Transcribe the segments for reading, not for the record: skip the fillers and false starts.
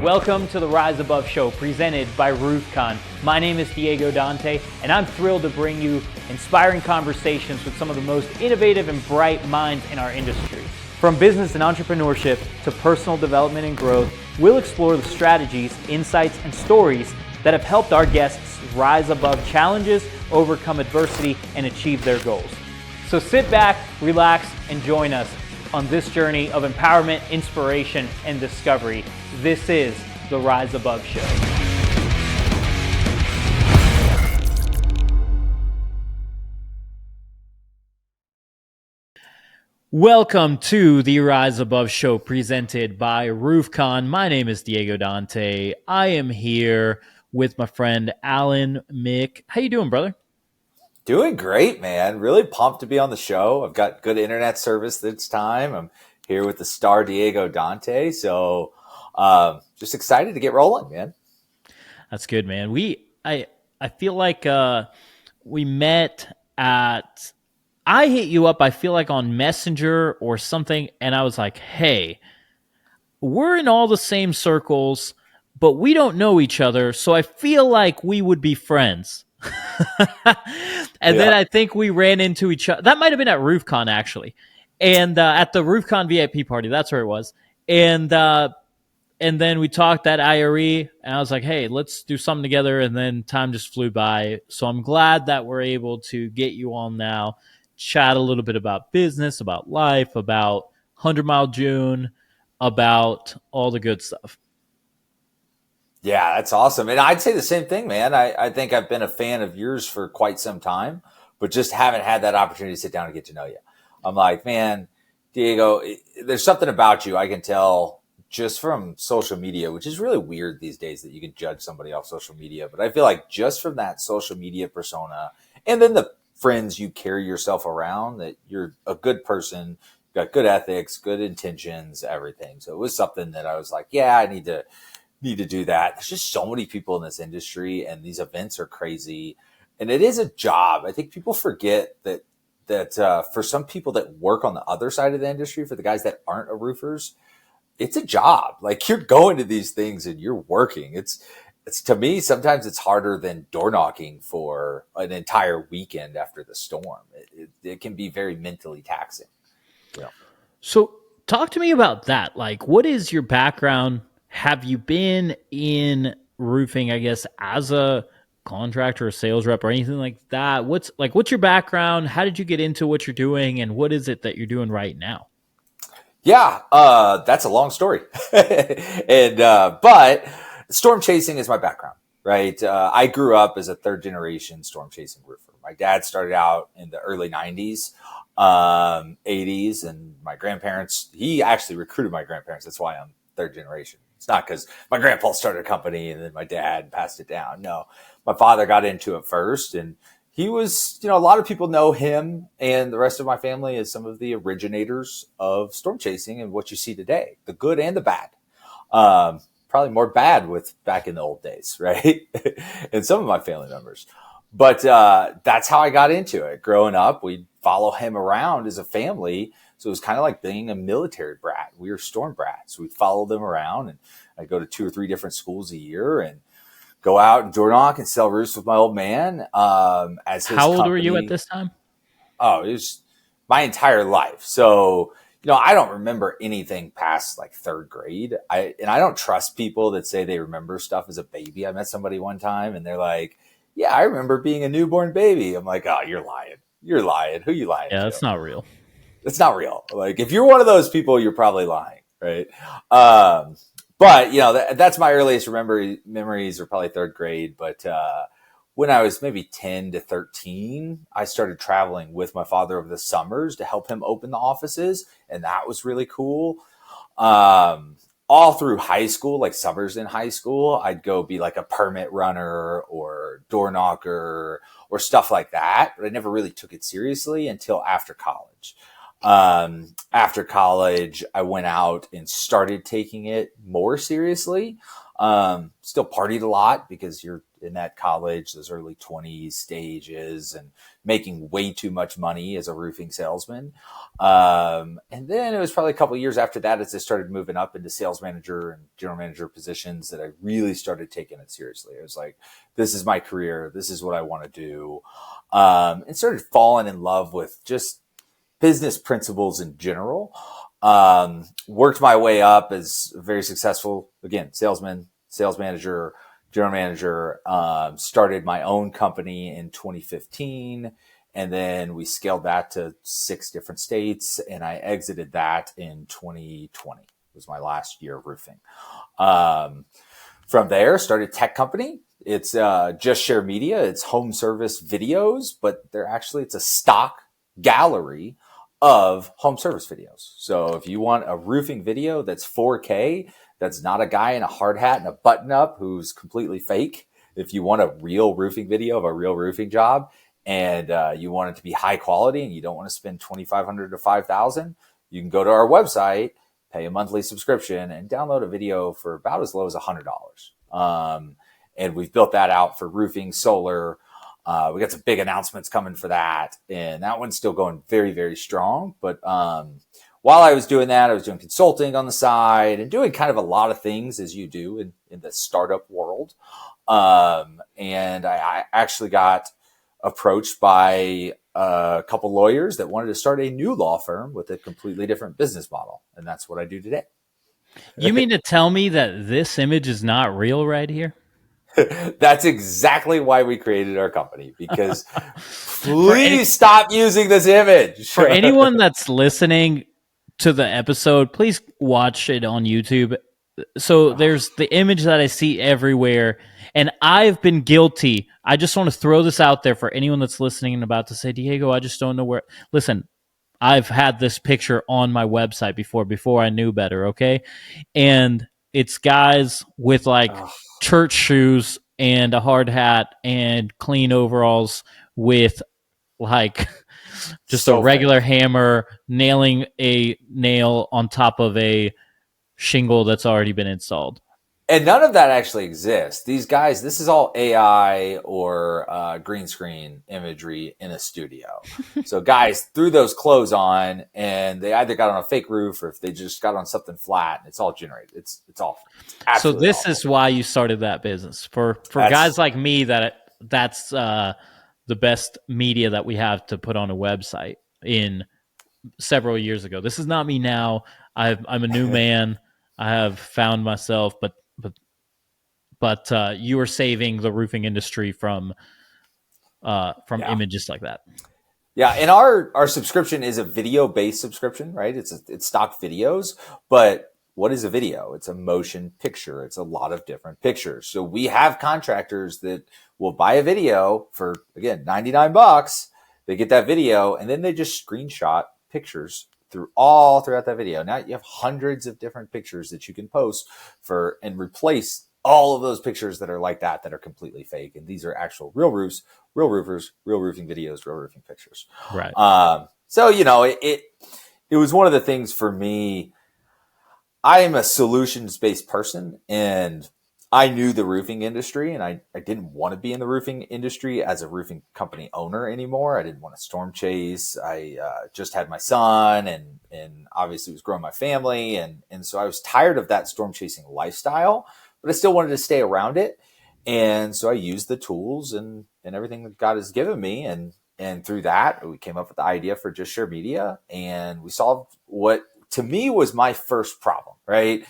Welcome to the Rise Above Show, presented by RoofCon. My name is Diego Dante, and I'm thrilled to bring you inspiring conversations with some of the most innovative and bright minds in our industry. From business and entrepreneurship to personal development and growth, we'll explore the strategies, insights, and stories that have helped our guests rise above challenges, overcome adversity, and achieve their goals. So sit back, relax, and join us on this journey of empowerment, inspiration, and discovery. This is the Rise Above Show. Welcome to the Rise Above Show, presented by RoofCon. My name is Diego Dante. I am here with my friend Allen Mick. How you doing, brother? Doing great, man. Really pumped to be on the show. I've got good internet service this time. I'm here with the star Diego Dante. So just excited to get rolling, man. That's good, man. I feel like we met at, I hit you up, I feel like on Messenger or something, and I was like, hey, we're in all the same circles, but we don't know each other, so I feel like we would be friends. Then I think we ran into each other. That might have been at RoofCon, actually. And at the RoofCon VIP party, that's where it was. And then we talked at IRE, and I was like, hey, let's do something together. And then time just flew by. So I'm glad that we're able to get you on now, chat a little bit about business, about life, about 100 Mile June, about all the good stuff. Yeah, that's awesome. And I'd say the same thing, man. I think I've been a fan of yours for quite some time, but just haven't had that opportunity to sit down and get to know you. I'm like, man, Diego, there's something about you I can tell just from social media, which is really weird these days that you can judge somebody off social media. But I feel like just from that social media persona and then the friends you carry yourself around, that you're a good person, got good ethics, good intentions, everything. So it was something that I was like, yeah, I need to do that. There's just so many people in this industry, and these events are crazy, and it is a job. I think people forget that for some people that work on the other side of the industry, for the guys that aren't roofers, it's a job. Like, you're going to these things and you're working. It's to me, sometimes it's harder than door knocking for an entire weekend after the storm. It can be very mentally taxing. Yeah. So talk to me about that. Like, what is your background? Have you been in roofing, I guess, as a contractor or sales rep or anything like that? What's your background? How did you get into what you're doing, and what is it that you're doing right now? Yeah, that's a long story. But storm chasing is my background, right? I grew up as a third generation storm chasing roofer. My dad started out in the early 90s, 80s, and my grandparents, he actually recruited my grandparents. That's why I'm third generation. It's not because my grandpa started a company and then my dad passed it down. No, my father got into it first, and he was, a lot of people know him and the rest of my family as some of the originators of storm chasing and what you see today, the good and the bad. Probably more bad with back in the old days, right? And some of my family members. But that's how I got into it. Growing up, we'd follow him around as a family. So it was kind of like being a military brat. We were storm brats. We'd follow them around, and I'd go to 2 or 3 different schools a year and go out and door knock and sell roofs with my old man. As his How old company. were you at this time? Oh, it was my entire life. So, I don't remember anything past like 3rd grade. I don't trust people that say they remember stuff as a baby. I met somebody one time and they're like, yeah, I remember being a newborn baby. I'm like, oh, you're lying. You're lying. Who you lying to? Yeah, that's not real. It's not real. Like, if you're one of those people, you're probably lying, right? But that's my earliest memories are probably 3rd grade. But when I was maybe 10 to 13, I started traveling with my father over the summers to help him open the offices, and that was really cool. All through high school, like summers in high school, I'd go be like a permit runner or door knocker or stuff like that. But I never really took it seriously until after college. After college, I went out and started taking it more seriously. Still partied a lot because you're in that college, those early 20s stages, and making way too much money as a roofing salesman. And then it was probably a couple of years after that, as I started moving up into sales manager and general manager positions, that I really started taking it seriously. I was like, this is my career. This is what I want to do. And started falling in love with just business principles in general. Worked my way up as a very successful, again, salesman, sales manager, general manager. Started my own company in 2015. And then we scaled that to 6 different states. And I exited that in 2020. It was my last year of roofing. From there, started a tech company. It's Just Share Media. It's home service videos, but it's a stock gallery of home service videos. So if you want a roofing video that's 4K, that's not a guy in a hard hat and a button up who's completely fake. If you want a real roofing video of a real roofing job, and you want it to be high quality, and you don't want to spend $2,500 to $5,000, you can go to our website, pay a monthly subscription, and download a video for about as low as $100. And we've built that out for roofing, solar. We got some big announcements coming for that, and that one's still going very, very strong. But while I was doing that, I was doing consulting on the side and doing kind of a lot of things as you do in the startup world. And I actually got approached by a couple lawyers that wanted to start a new law firm with a completely different business model. And that's what I do today. You mean to tell me that this image is not real right here? That's exactly why we created our company, because please stop using this image. For anyone that's listening to the episode, please watch it on YouTube. So there's the image that I see everywhere, and I've been guilty. I just want to throw this out there for anyone that's listening and about to say, Diego, I just don't know where. Listen, I've had this picture on my website before I knew better, okay? And it's guys with church shoes and a hard hat and clean overalls with just a regular hammer nailing a nail on top of a shingle that's already been installed. And none of that actually exists. These guys, this is all AI or green screen imagery in a studio. So guys threw those clothes on, and they either got on a fake roof or if they just got on something flat. It's all generated. It's awful. It's so this awful. Is why you started that business. For guys like me, that's the best media that we have to put on a website in several years ago. This is not me now. I'm a new man. I have found myself, but you are saving the roofing industry from images like that. Yeah, and our subscription is a video-based subscription, right? It's stock videos, but what is a video? It's a motion picture. It's a lot of different pictures. So we have contractors that will buy a video for, again, $99. They get that video, and then they just screenshot pictures throughout that video. Now you have hundreds of different pictures that you can post and replace all of those pictures that are like that are completely fake. And these are actual real roofs, real roofers, real roofing videos, real roofing pictures. Right. So, it was one of the things for me. I am a solutions-based person, and I knew the roofing industry, and I didn't want to be in the roofing industry as a roofing company owner anymore. I didn't want to storm chase. I just had my son and obviously was growing my family. And so I was tired of that storm chasing lifestyle, but I still wanted to stay around it. And so I used the tools and everything that God has given me. And through that, we came up with the idea for Just Share Media, and we solved what to me was my first problem, right?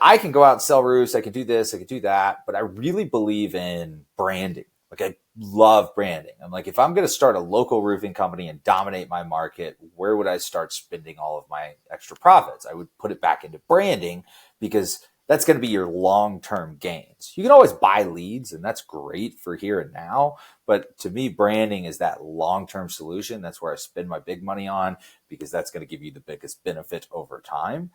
I can go out and sell roofs. I can do this. I can do that. But I really believe in branding. I love branding. I'm like, if I'm going to start a local roofing company and dominate my market, where would I start spending all of my extra profits? I would put it back into branding, because that's going to be your long-term gains. You can always buy leads, and that's great for here and now. But to me, branding is that long-term solution. That's where I spend my big money on, because that's going to give you the biggest benefit over time.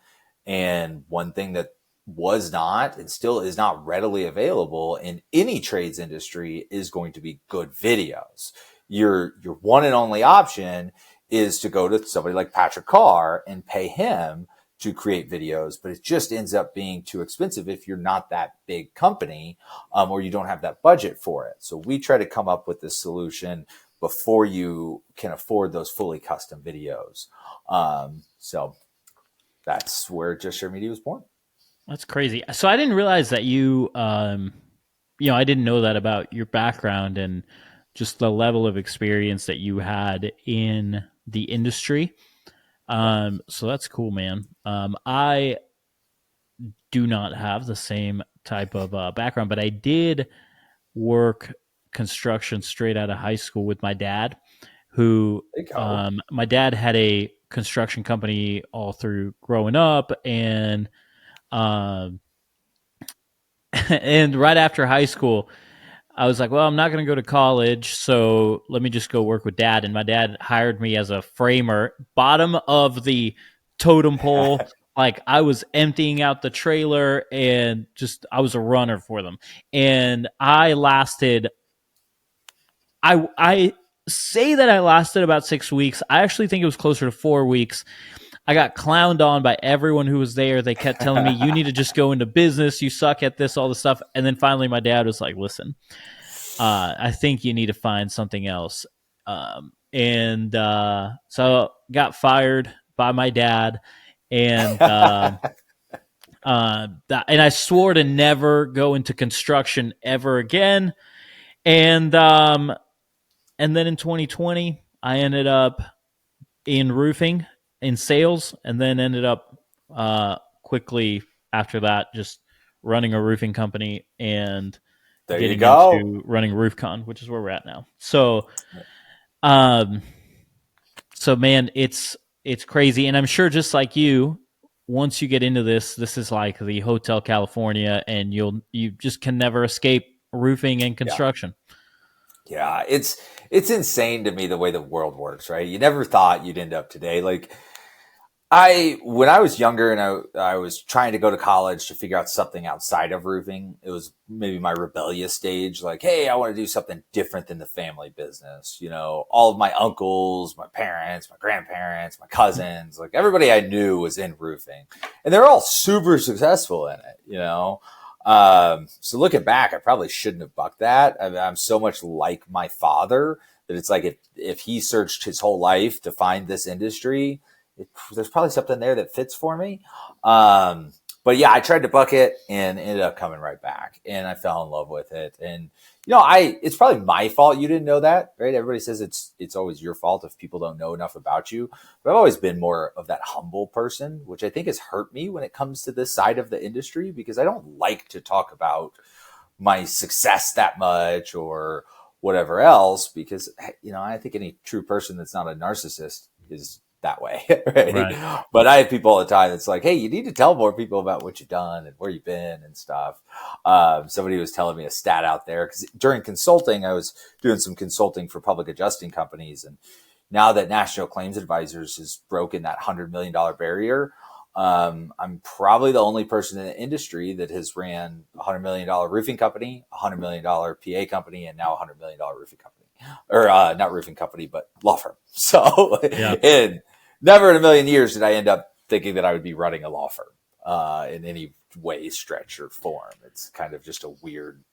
And one thing that was not and still is not readily available in any trades industry is going to be good videos. Your one and only option is to go to somebody like Patrick Carr and pay him to create videos, but it just ends up being too expensive if you're not that big company, or you don't have that budget for it. So we try to come up with this solution before you can afford those fully custom videos. So that's where Just Share Media was born. That's crazy. So I didn't realize that you, I didn't know that about your background and just the level of experience that you had in the industry. So that's cool, man. I do not have the same type of background, but I did work construction straight out of high school with my dad, who my dad had a construction company all through growing up, and and right after high school, I was like, well, I'm not going to go to college, so let me just go work with dad. And my dad hired me as a framer, bottom of the totem pole. Like, I was emptying out the trailer and I was a runner for them. And I say that I lasted about 6 weeks. I actually think it was closer to 4 weeks. I got clowned on by everyone who was there. They kept telling me, you need to just go into business. You suck at this, all this stuff. And then finally my dad was like, listen, I think you need to find something else. So got fired by my dad, and and I swore to never go into construction ever again. And then in 2020, I ended up in roofing in sales, and then ended up quickly after that just running a roofing company and there getting you go. into running RoofCon, which is where we're at now. So, man, it's crazy, and I'm sure just like you, once you get into this is like the Hotel California, and you just can never escape roofing and construction. Yeah, it's insane to me the way the world works, right? You never thought you'd end up today. Like when I was younger and I was trying to go to college to figure out something outside of roofing, it was maybe my rebellious stage. Like, hey, I want to do something different than the family business. You know, all of my uncles, my parents, my grandparents, my cousins, like everybody I knew was in roofing, and they're all super successful in it, you know? So looking back, I probably shouldn't have bucked that. I'm so much like my father that it's like if he searched his whole life to find this industry, there's probably something there that fits for me. But yeah, I tried to buck it and ended up coming right back, and I fell in love with it. And it's probably my fault you didn't know that, right? Everybody says it's always your fault if people don't know enough about you. But I've always been more of that humble person, which I think has hurt me when it comes to this side of the industry, because I don't like to talk about my success that much or whatever else, because, I think any true person that's not a narcissist is that way. Right? But I have people all the time that's like, hey, you need to tell more people about what you've done and where you've been and stuff. Somebody was telling me a stat out there, because during consulting, I was doing some consulting for public adjusting companies. And now that National Claims Advisors has broken that $100 million barrier, I'm probably the only person in the industry that has ran a $100 million roofing company, a $100 million PA company, and now a $100 million roofing company. Or not roofing company, but law firm. So, and never in a million years did I end up thinking that I would be running a law firm in any way, stretch, or form. It's kind of just a weird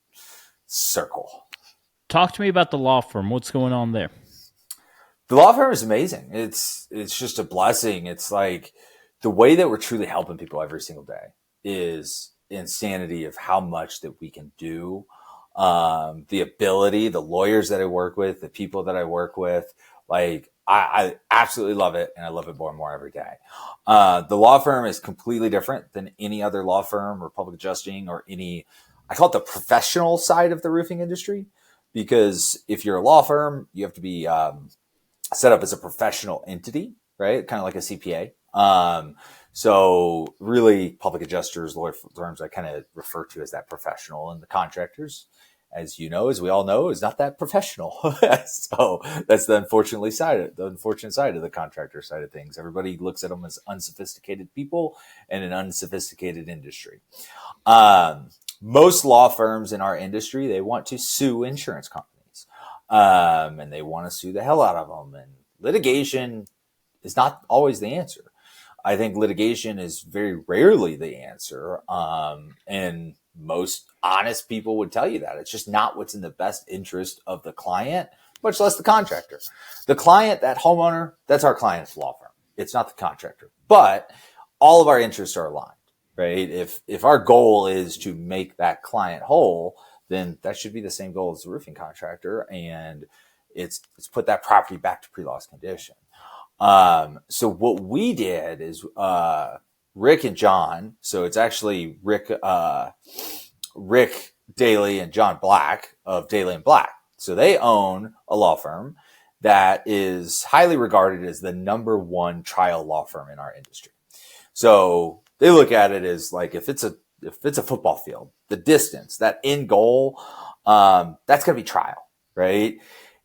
circle. Talk to me about the law firm. What's going on there? The law firm is amazing. It's just a blessing. It's like the way that we're truly helping people every single day is insanity of how much that we can do. The ability, the lawyers that I work with, the people that I work with, like I absolutely love it, and I love it more and more every day. The law firm is completely different than any other law firm or public adjusting or I call it the professional side of the roofing industry, because if you're a law firm, you have to be set up as a professional entity, right? Kind of like a CPA. So really public adjusters, lawyer firms, I kind of refer to as that professional, and the contractors, as you know, as we all know, is not that professional. So that's the unfortunate side of the contractor side of things. Everybody looks at them as unsophisticated people in an unsophisticated industry. Most law firms in our industry, they want to sue insurance companies, and they want to sue the hell out of them. And litigation is not always the answer. I think litigation is very rarely the answer. And most honest people would tell you that. It's just not what's in the best interest of the client, much less the contractor. The client, that homeowner, that's our client's law firm. It's not the contractor. But all of our interests are aligned, right? If our goal is to make that client whole, then that should be the same goal as the roofing contractor. And it's put that property back to pre-loss condition. So what we did is, Rick and John, so it's actually Rick Daly and John Black of Daly and Black. So they own a law firm that is highly regarded as the number one trial law firm in our industry. So they look at it as like, if it's a football field, the distance, that end goal, that's going to be trial, right?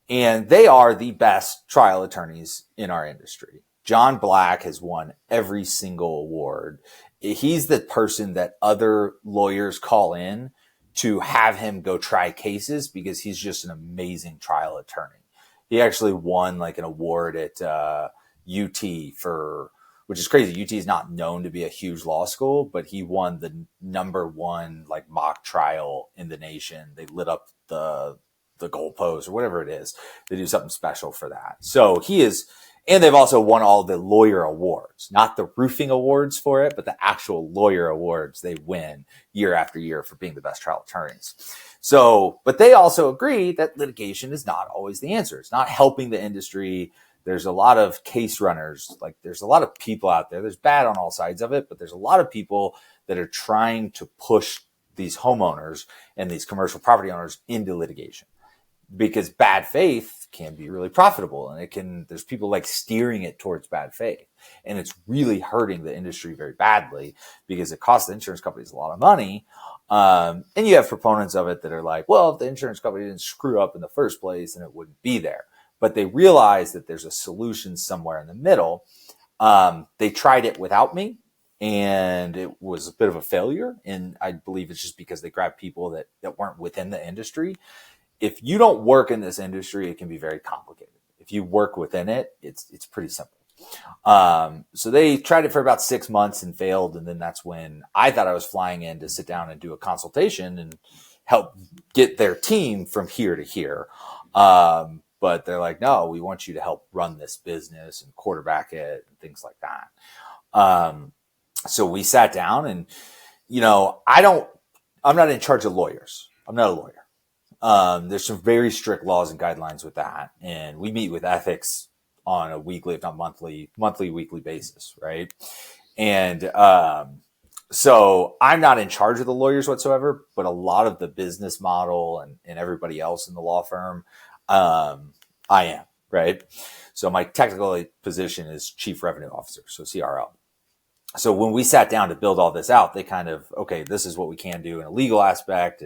And they are the best trial attorneys in our industry. John Black has won every single award. He's the person that other lawyers call in to have him go try cases because he's just an amazing trial attorney. He actually won like an award at UT which is crazy. UT is not known to be a huge law school, but he won the number one like mock trial in the nation. They lit up the goalpost or whatever it is. They do something special for that. So he is, and they've also won all the lawyer awards, not the roofing awards for it, but the actual lawyer awards they win year after year for being the best trial attorneys. So, but they also agree that litigation is not always the answer. It's not helping the industry. There's a lot of case runners. Like there's a lot of people out there. There's bad on all sides of it, but there's a lot of people that are trying to push these homeowners and these commercial property owners into litigation because bad faith can be really profitable. And there's people like steering it towards bad faith. And it's really hurting the industry very badly because it costs the insurance companies a lot of money. And you have proponents of it that are like, well, if the insurance company didn't screw up in the first place, then it wouldn't be there. But they realize that there's a solution somewhere in the middle. They tried it without me, and it was a bit of a failure. And I believe it's just because they grabbed people that weren't within the industry. If you don't work in this industry, it can be very complicated. If you work within it, it's pretty simple. So they tried it for about 6 months and failed. And then that's when I thought I was flying in to sit down and do a consultation and help get their team from here to here. But they're like, no, we want you to help run this business and quarterback it and things like that. So we sat down and, I'm not in charge of lawyers. I'm not a lawyer. There's some very strict laws and guidelines with that. And we meet with ethics on a weekly, if not weekly basis. Right. And, so I'm not in charge of the lawyers whatsoever, but a lot of the business model and everybody else in the law firm, I am, right? So my technical position is Chief Revenue Officer, so CRO. So when we sat down to build all this out, they kind of, okay, this is what we can do in a legal aspect.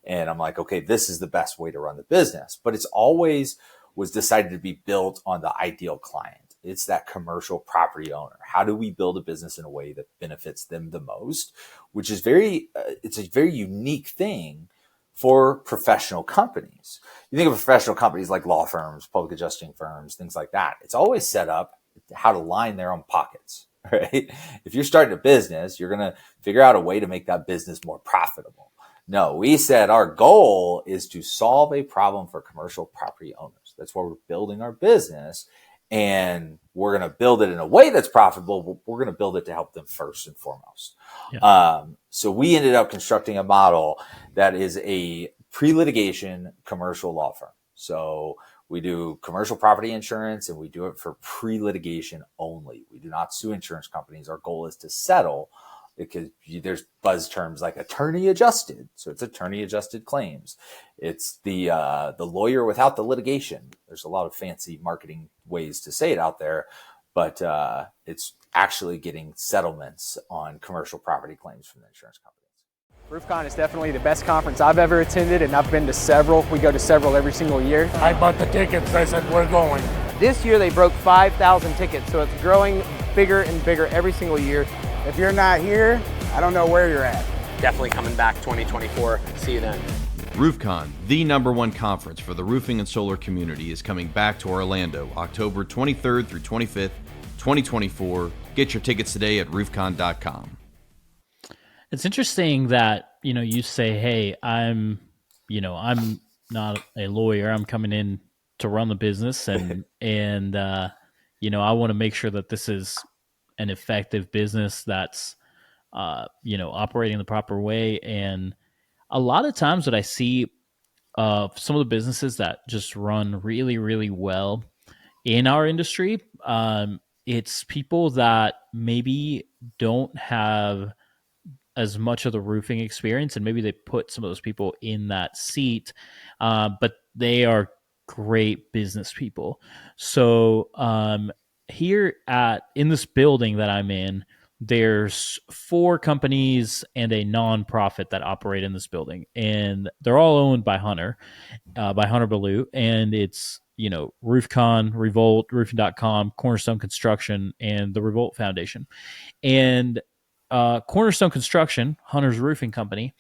And I'm like, okay, this is the best way to run the business. But it's always was decided to be built on the ideal client. It's that commercial property owner. How do we build a business in a way that benefits them the most? Which is it's a very unique thing for professional companies. You think of professional companies like law firms, public adjusting firms, things like that. It's always set up how to line their own pockets, right? If you're starting a business, you're going to figure out a way to make that business more profitable. No, we said our goal is to solve a problem for commercial property owners. That's why we're building our business. And we're going to build it in a way that's profitable, but we're going to build it to help them first and foremost. Yeah. So we ended up constructing a model that is a pre-litigation commercial law firm. So we do commercial property insurance and we do it for pre-litigation only. We do not sue insurance companies. Our goal is to settle because there's buzz terms like attorney adjusted. So it's attorney adjusted claims. It's the lawyer without the litigation. There's a lot of fancy marketing ways to say it out there, but it's actually getting settlements on commercial property claims from the insurance companies. RoofCon is definitely the best conference I've ever attended, and I've been to several. We go to several every single year. I bought the tickets. I said, we're going. This year they broke 5,000 tickets, so it's growing bigger and bigger every single year. If you're not here, I don't know where you're at. Definitely coming back 2024. See you then. RoofCon, the #1 conference for the roofing and solar community, is coming back to Orlando October 23rd through 25th, 2024. Get your tickets today at roofcon.com. It's interesting that, you say, hey, I'm not a lawyer. I'm coming in to run the business and I want to make sure that this is an effective business that's, operating the proper way. And a lot of times what I see of some of the businesses that just run really, really well in our industry, it's people that maybe don't have as much of the roofing experience, and maybe they put some of those people in that seat, but they are great business people. So here in this building that I'm in, there's 4 companies and a nonprofit that operate in this building, and they're all owned by Hunter Ballou, and it's RoofCon, Revolt, Roofing.com, Cornerstone Construction, and the Revolt Foundation. And Cornerstone Construction, Hunter's roofing company,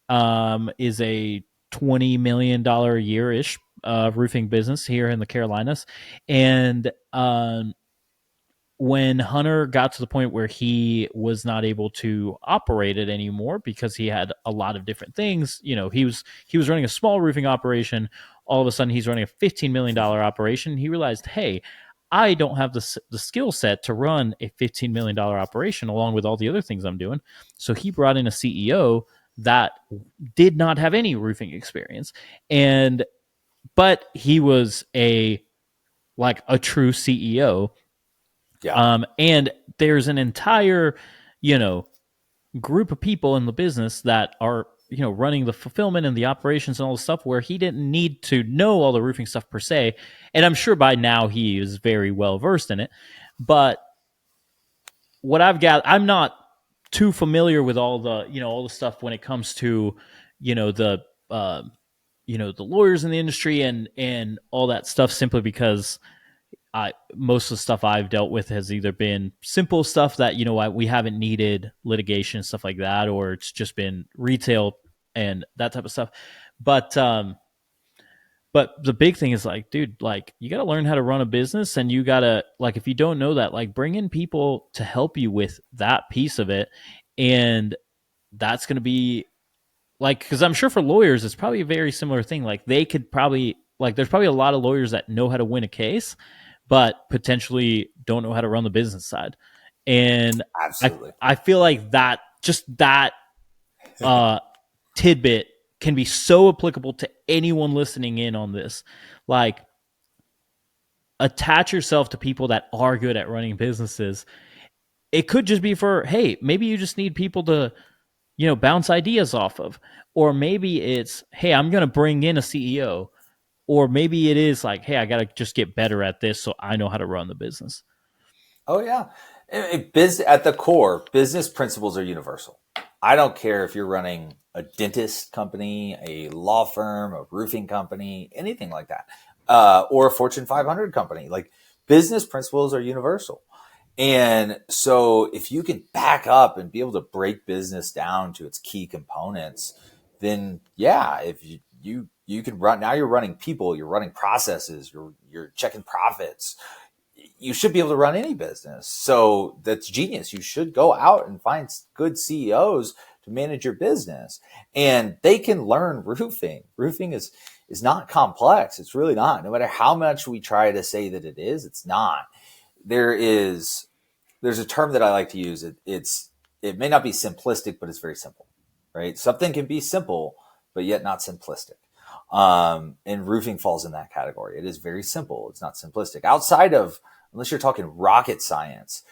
is a $20 million a year-ish roofing business here in the Carolinas. And when Hunter got to the point where he was not able to operate it anymore because he had a lot of different things, he was running a small roofing operation. All of a sudden, he's running a $15 million operation. He realized, hey, I don't have the skill set to run a $15 million operation along with all the other things I'm doing. So he brought in a CEO that did not have any roofing experience, but he was a true CEO. Yeah. And there's an entire, group of people in the business that are, running the fulfillment and the operations and all the stuff where he didn't need to know all the roofing stuff per se. And I'm sure by now he is very well versed in it. But what I've got, I'm not too familiar with all the stuff when it comes to, the lawyers in the industry and all that stuff, simply because most of the stuff I've dealt with has either been simple stuff that, we haven't needed litigation, stuff like that, or it's just been retail and that type of stuff. But the big thing is dude, you got to learn how to run a business, and you got to, if you don't know that, bring in people to help you with that piece of it. And that's going to be because I'm sure for lawyers, it's probably a very similar thing. They could probably, there's probably a lot of lawyers that know how to win a case, but potentially don't know how to run the business side. And Absolutely. I feel like that tidbit can be so applicable to anyone listening in on this. Attach yourself to people that are good at running businesses. It could just be for, hey, maybe you just need people to, bounce ideas off of. Or maybe it's, hey, I'm going to bring in a CEO. Or maybe it is hey, I got to just get better at this so I know how to run the business. Oh, yeah. At the core, business principles are universal. I don't care if you're running a dentist company, a law firm, a roofing company, anything like that, or a Fortune 500 company. Business principles are universal. And so if you can back up and be able to break business down to its key components, then yeah, if you can run, now you're running people, you're running processes, you're checking profits. You should be able to run any business. So that's genius. You should go out and find good CEOs to manage your business, and they can learn roofing. Roofing is not complex. It's really not. No matter how much we try to say that it is, it's not. There's a term that I like to use. It may not be simplistic, but it's very simple, right? Something can be simple, but yet not simplistic. And roofing falls in that category. It is very simple. It's not simplistic. Unless you're talking rocket science,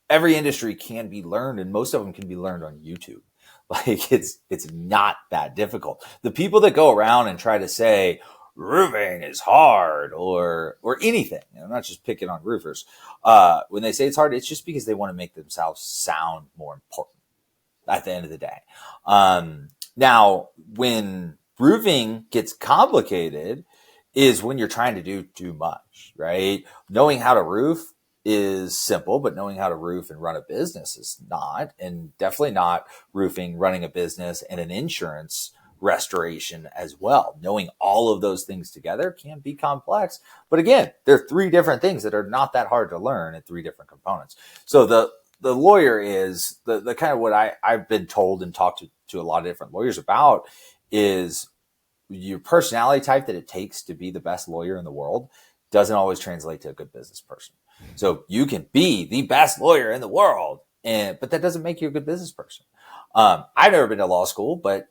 every industry can be learned, and most of them can be learned on YouTube. It's not that difficult. The people that go around and try to say roofing is hard or anything, I'm not just picking on roofers. When they say it's hard, it's just because they want to make themselves sound more important at the end of the day. Now, when roofing gets complicated is when you're trying to do too much, right? Knowing how to roof is simple, but knowing how to roof and run a business is not, and definitely not roofing, running a business, and an insurance restoration as well. Knowing all of those things together can be complex. But again, they're three different things that are not that hard to learn in three different components. So the lawyer is the kind of what I've been told and talked to a lot of different lawyers about is your personality type that it takes to be the best lawyer in the world doesn't always translate to a good business person. So you can be the best lawyer in the world, but that doesn't make you a good business person. I've never been to law school, but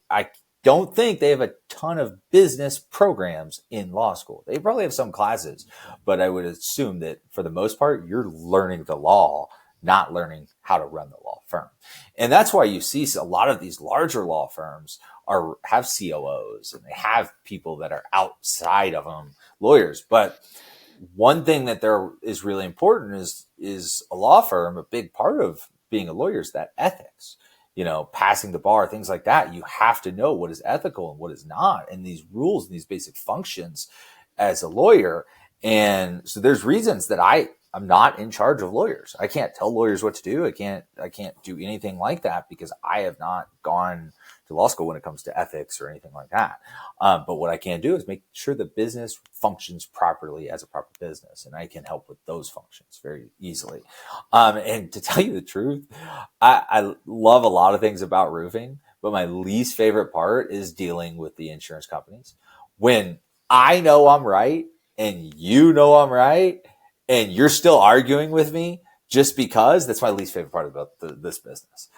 I don't think they have a ton of business programs in law school. They probably have some classes, but I would assume that for the most part, you're learning the law, not learning how to run the law firm. And that's why you see a lot of these larger law firms have COOs and they have people that are outside of them, lawyers. But one thing that there is really important is a law firm, a big part of being a lawyer is that ethics, passing the bar, things like that. You have to know what is ethical and what is not, and these rules and these basic functions as a lawyer. And so there's reasons that I'm not in charge of lawyers. I can't tell lawyers what to do. I can't do anything like that because I have not gone to law school when it comes to ethics or anything like that. But what I can do is make sure the business functions properly as a proper business. And I can help with those functions very easily. And to tell you the truth, I love a lot of things about roofing, but my least favorite part is dealing with the insurance companies. When I know I'm right and you know I'm right, and you're still arguing with me just because, that's my least favorite part about this business.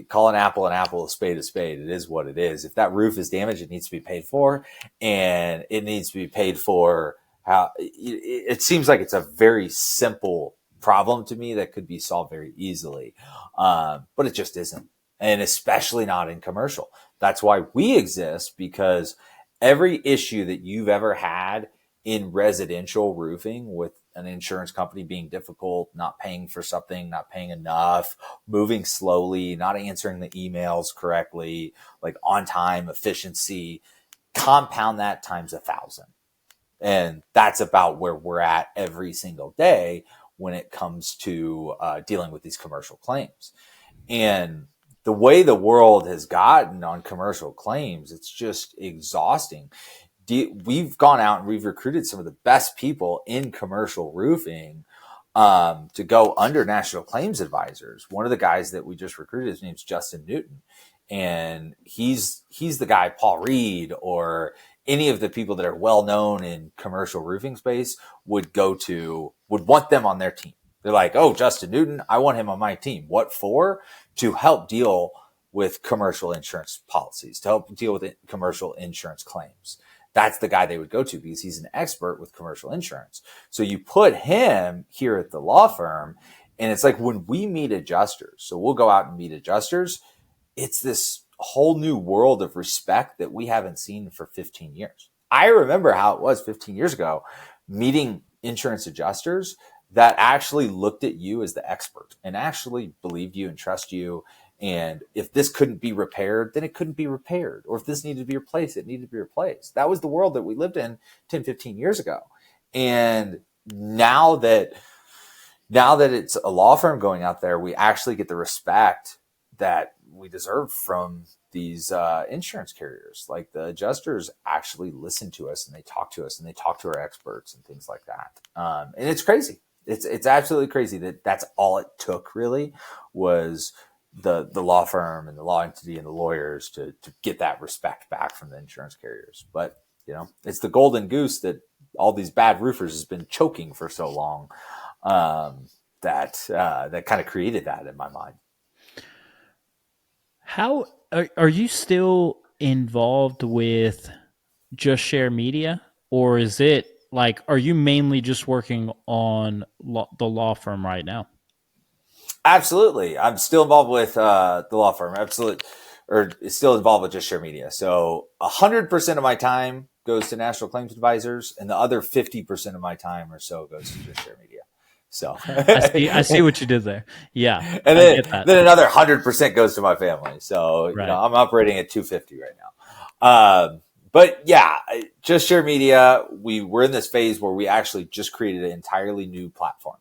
Call an apple, a spade, it is what it is. If that roof is damaged, it needs to be paid for, and it needs to be paid for how it seems like it's a very simple problem to me that could be solved very easily. But it just isn't. And especially not in commercial. That's why we exist, because every issue that you've ever had in residential roofing with an insurance company being difficult, not paying for something, not paying enough, moving slowly, not answering the emails correctly, like on time, efficiency, compound that times 1,000. And that's about where we're at every single day when it comes to dealing with these commercial claims. And the way the world has gotten on commercial claims, it's just exhausting. We've gone out and we've recruited some of the best people in commercial roofing to go under national claims advisors. One of the guys that we just recruited, his name's Justin Newton. And he's the guy, Paul Reed, or any of the people that are well known in commercial roofing space would want them on their team. They're like, oh, Justin Newton, I want him on my team. What for? To help deal with commercial insurance policies, to help deal with commercial insurance claims. That's the guy they would go to because he's an expert with commercial insurance. So you put him here at the law firm, and it's like when we meet adjusters, so we'll go out and meet adjusters, it's this whole new world of respect that we haven't seen for 15 years. I remember how it was 15 years ago, meeting insurance adjusters that actually looked at you as the expert and actually believed you and trust you. And if this couldn't be repaired, then it couldn't be repaired. Or if this needed to be replaced, it needed to be replaced. That was the world that we lived in 10, 15 years ago. And now that it's a law firm going out there, we actually get the respect that we deserve from these insurance carriers. Like the adjusters actually listen to us and they talk to us and they talk to our experts and things like that. And it's crazy. It's absolutely crazy that's all it took really was the law firm and the law entity and the lawyers to get that respect back from the insurance carriers. But, it's the golden goose that all these bad roofers has been choking for so long that kind of created that in my mind. How are you still involved with Just Share Media, or is it like, are you mainly just working on the law firm right now? Absolutely. I'm still involved with the law firm. Absolutely. Or still involved with Just Share Media. So 100% of my time goes to national claims advisors, and the other 50% of my time or so goes to Just Share Media. So I see what you did there. Yeah. And then another 100% goes to my family. So right. I'm operating at 250 right now. But yeah, Just Share Media, we're in this phase where we actually just created an entirely new platform.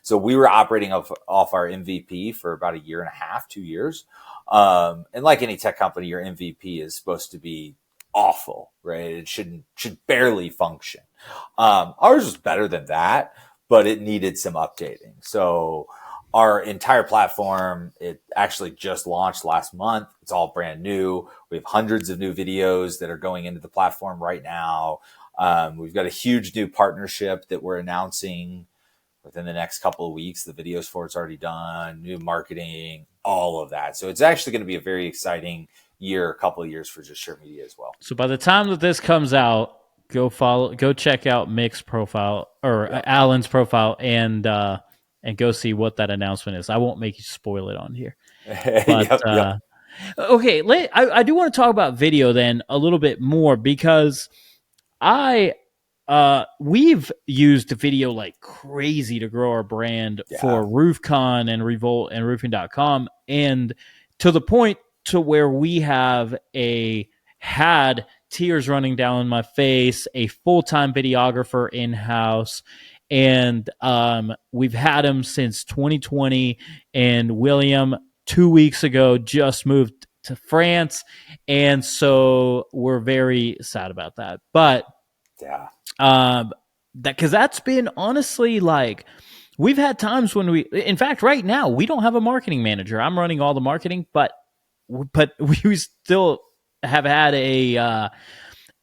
So we were operating off our MVP for about a year and a half, 2 years. And like any tech company, your MVP is supposed to be awful, right? It should barely function. Ours was better than that, but it needed some updating. So our entire platform, it actually just launched last month. It's all brand new. We have hundreds of new videos that are going into the platform right now. We've got a huge new partnership that we're announcing within the next couple of weeks. The videos for it's already done, new marketing, all of that. So it's actually going to be a very exciting year, a couple of years for Just Share Media as well. So by the time that this comes out, go check out Mick's profile or Allen's profile and go see what that announcement is. I won't make you spoil it on here. But okay, I do want to talk about video then a little bit more, because we've used video like crazy to grow our brand for RoofCon and Revolt and roofing.com, and to the point to where we have had tears running down my face, a full-time videographer in-house, and we've had him since 2020, and William 2 weeks ago just moved to France, and so we're very sad about that. But because that's been honestly, like, we've had times when in fact, right now we don't have a marketing manager. I'm running all the marketing, but we still have had a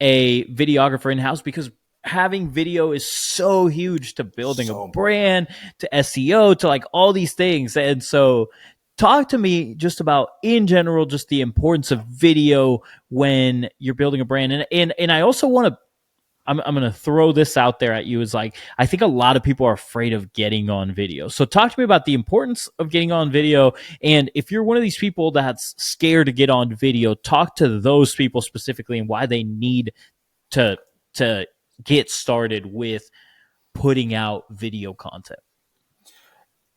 videographer in house, because having video is so huge to building a brand, to SEO, to like all these things. And so talk to me just about, in general, just the importance of video when you're building a brand. And I also want to, I'm going to throw this out there at you, is like, I think a lot of people are afraid of getting on video. So talk to me about the importance of getting on video. And if you're one of these people that's scared to get on video, talk to those people specifically and why they need to get started with putting out video content.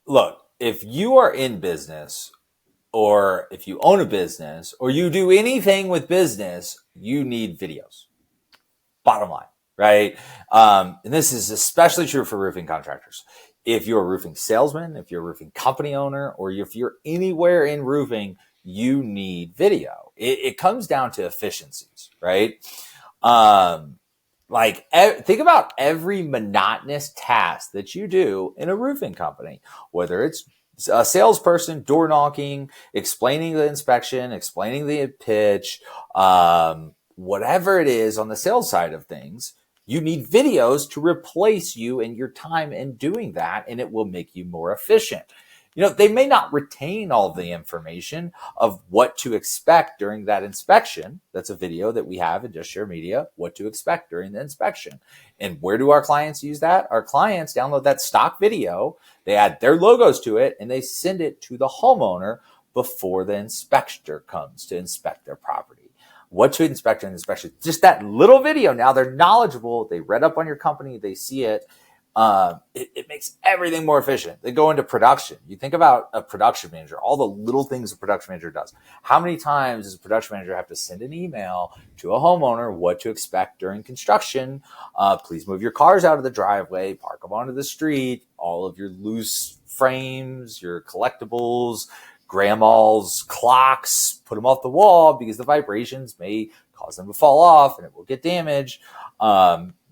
Look, if you are in business, or if you own a business, or you do anything with business, you need videos. Bottom line. Right. And this is especially true for roofing contractors. If you're a roofing salesman, if you're a roofing company owner, or if you're anywhere in roofing, you need video. It comes down to efficiencies, right? Think about every monotonous task that you do in a roofing company, whether it's a salesperson, door knocking, explaining the inspection, explaining the pitch, whatever it is on the sales side of things. You need videos to replace you and your time in doing that, and it will make you more efficient. You know, they may not retain all the information of what to expect during that inspection. That's a video that we have in Just Share Media, what to expect during the inspection. And where do our clients use that? Our clients download that stock video, they add their logos to it, and they send it to the homeowner before the inspector comes to inspect their property. What to inspect in inspection. Just that little video. Now they're knowledgeable. They read up on your company. They see it. It makes everything more efficient. They go into production. You think about a production manager, all the little things a production manager does. How many times does a production manager have to send an email to a homeowner what to expect during construction? Please move your cars out of the driveway, park them onto the street, all of your loose frames, your collectibles, grandma's clocks, put them off the wall because the vibrations may cause them to fall off and it will get damaged.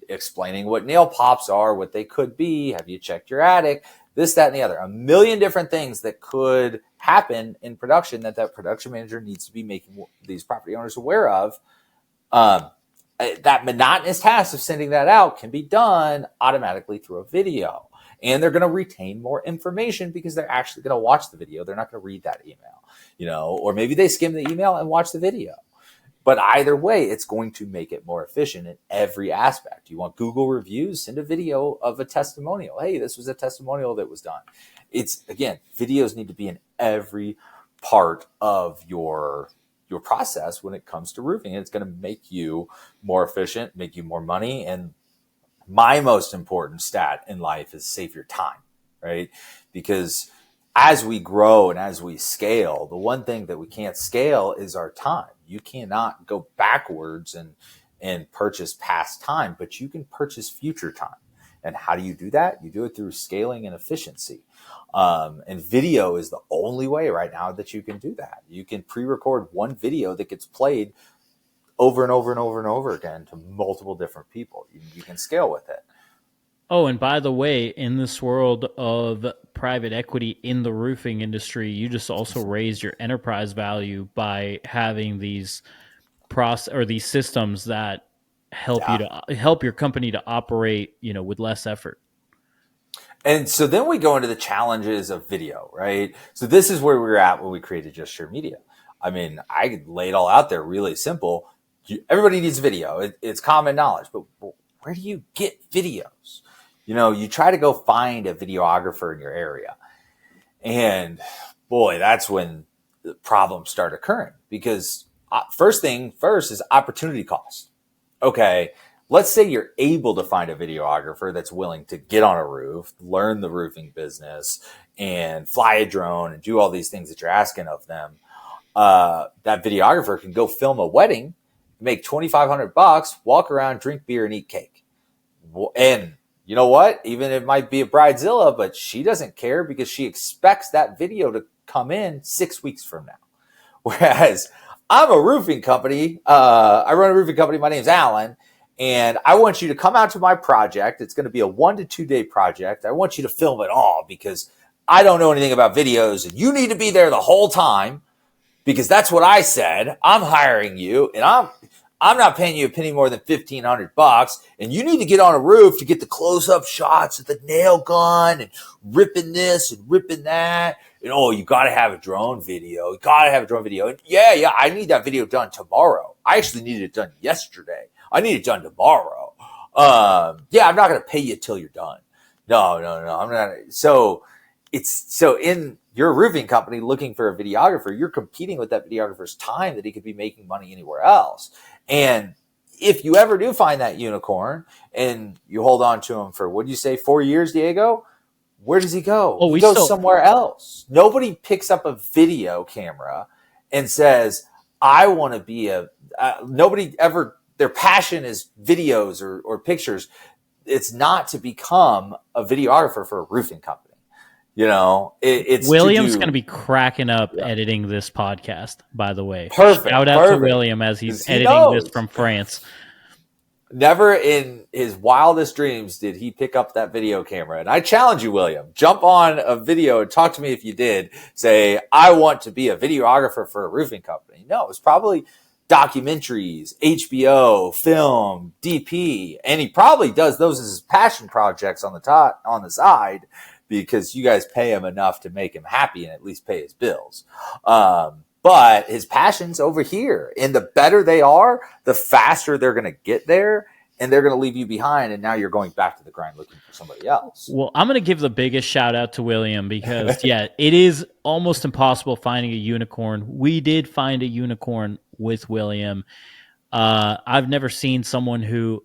Explaining what nail pops are, what they could be. Have you checked your attic? This, that, and the other. A million different things that could happen in production that production manager needs to be making these property owners aware of. That monotonous task of sending that out can be done automatically through a video. And they're going to retain more information because they're actually going to watch the video. They're not going to read that email, or maybe they skim the email and watch the video. But either way, it's going to make it more efficient in every aspect. You want Google reviews? Send a video of a testimonial. Hey, this was a testimonial that was done. Again, videos need to be in every part of your process when it comes to roofing. It's going to make you more efficient, make you more money, and my most important stat in life is save your time, right? Because as we grow and as we scale, the one thing that we can't scale is our time. You cannot go backwards and purchase past time, but you can purchase future time. And how do you do that? You do it through scaling and efficiency. And video is the only way right now that you can do that. You can pre-record one video that gets played over and over and over and over again to multiple different people. You can scale with it. Oh, and by the way, in this world of private equity in the roofing industry, you just also raise your enterprise value by having these these systems that help you to help your company to operate, with less effort. And so then we go into the challenges of video, right? So this is where we were at when we created Just Share Media. I mean, I could lay it all out there really simple. Everybody needs video. It's common knowledge, but where do you get videos? You try to go find a videographer in your area. And boy, that's when the problems start occurring, because first is opportunity cost. Okay, let's say you're able to find a videographer that's willing to get on a roof, learn the roofing business, and fly a drone and do all these things that you're asking of them. That videographer can go film a wedding, make $2,500, walk around, drink beer, and eat cake. And you know what? Even it might be a bridezilla, but she doesn't care because she expects that video to come in 6 weeks from now. Whereas I'm a roofing company. I run a roofing company. My name's Allen. And I want you to come out to my project. It's going to be a 1 to 2 day project. I want you to film it all because I don't know anything about videos. And you need to be there the whole time because that's what I said. I'm hiring you and I'm not paying you a penny more than $1,500, and you need to get on a roof to get the close-up shots of the nail gun and ripping this and ripping that. And you got to have a drone video. You got to have a drone video. And yeah, I need that video done tomorrow. I actually needed it done yesterday. I need it done tomorrow. I'm not going to pay you till you're done. No. I'm not. So in your roofing company looking for a videographer, you're competing with that videographer's time that he could be making money anywhere else. And if you ever do find that unicorn and you hold on to him for, what'd you say, 4 years, Diego? Where does he go? He goes somewhere else. Nobody picks up a video camera and says, I want to be nobody ever, their passion is videos or pictures. It's not to become a videographer for a roofing company. It's William's going to be cracking up editing this podcast, by the way. Perfect. Shout out to William as he's editing this from France. Never in his wildest dreams did he pick up that video camera. And I challenge you, William, jump on a video and talk to me if you did. Say, I want to be a videographer for a roofing company. No, it's probably documentaries, HBO, film, DP. And he probably does those as his passion projects on the side, because you guys pay him enough to make him happy and at least pay his bills. But his passion's over here. And the better they are, the faster they're going to get there, and they're going to leave you behind. And now you're going back to the grind looking for somebody else. Well, I'm going to give the biggest shout out to William because, it is almost impossible finding a unicorn. We did find a unicorn with William. I've never seen someone who,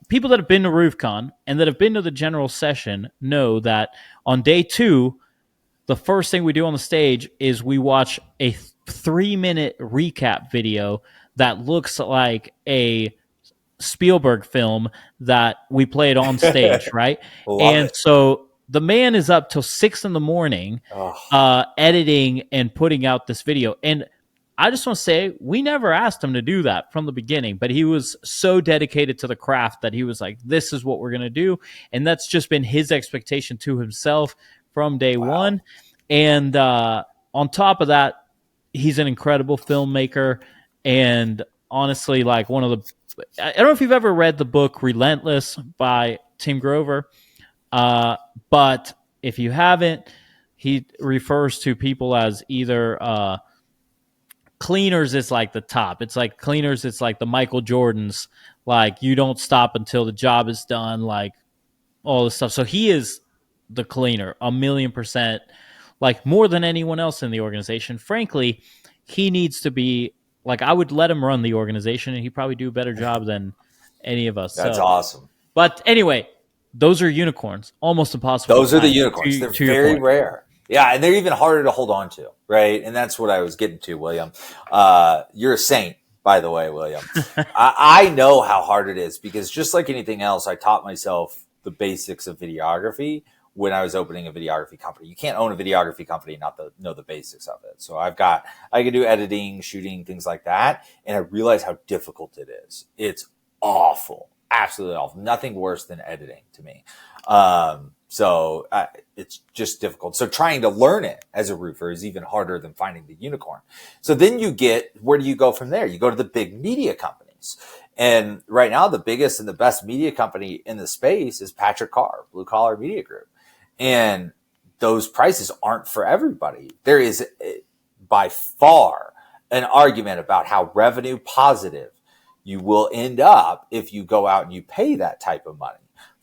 people that have been to RoofCon and that have been to the general session know that on day 2, the first thing we do on the stage is we watch a 3-minute recap video that looks like a Spielberg film that we played on stage, right? So the man is up till 6 a.m, editing and putting out this video. And I just want to say, we never asked him to do that from the beginning, but he was so dedicated to the craft that he was like, this is what we're going to do. And that's just been his expectation to himself from day one. And on top of that, he's an incredible filmmaker. And honestly, one of the, I don't know if you've ever read the book Relentless by Tim Grover, but if you haven't, he refers to people as either cleaners is like the top. It's like cleaners, it's like the Michael Jordans, you don't stop until the job is done, all this stuff. So he is the cleaner, 1,000,000%, more than anyone else in the organization. Frankly, he needs to be, I would let him run the organization and he'd probably do a better job than any of us. That's awesome. But anyway, those are unicorns. Almost impossible. Those are the unicorns. They're very rare. Yeah, and they're even harder to hold on to, right? And that's what I was getting to, William. You're a saint, by the way, William. I know how hard it is because just like anything else, I taught myself the basics of videography when I was opening a videography company. You can't own a videography company and not know the basics of it. So I can do editing, shooting, things like that. And I realized how difficult it is. It's awful, absolutely awful. Nothing worse than editing to me. It's just difficult. So trying to learn it as a roofer is even harder than finding the unicorn. So then where do you go from there? You go to the big media companies. And right now, the biggest and the best media company in the space is Patrick Carr, Blue Collar Media Group. And those prices aren't for everybody. There is by far an argument about how revenue positive you will end up if you go out and you pay that type of money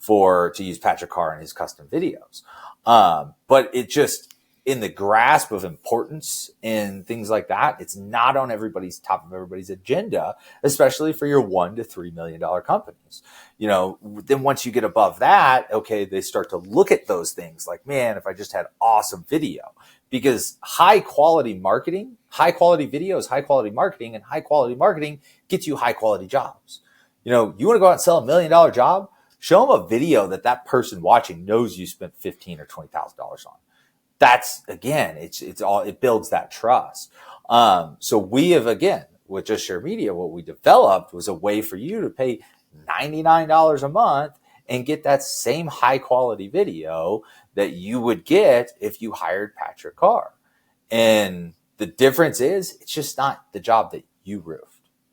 to use Patrick Carr in his custom videos. But it just, in the grasp of importance and things like that, it's not on top of everybody's agenda, especially for your $1 to $3 million companies. Then once you get above that, okay, they start to look at those things like, man, if I just had awesome video, because high quality marketing, high quality videos, high quality marketing, and high quality marketing gets you high quality jobs. You want to go out and sell $1 million job? Show them a video that person watching knows you spent $15,000 or $20,000 on. That's, again, it builds that trust. So we have, again, with Just Share Media, what we developed was a way for you to pay $99 a month and get that same high quality video that you would get if you hired Patrick Carr. And the difference is, it's just not the job that you roofed.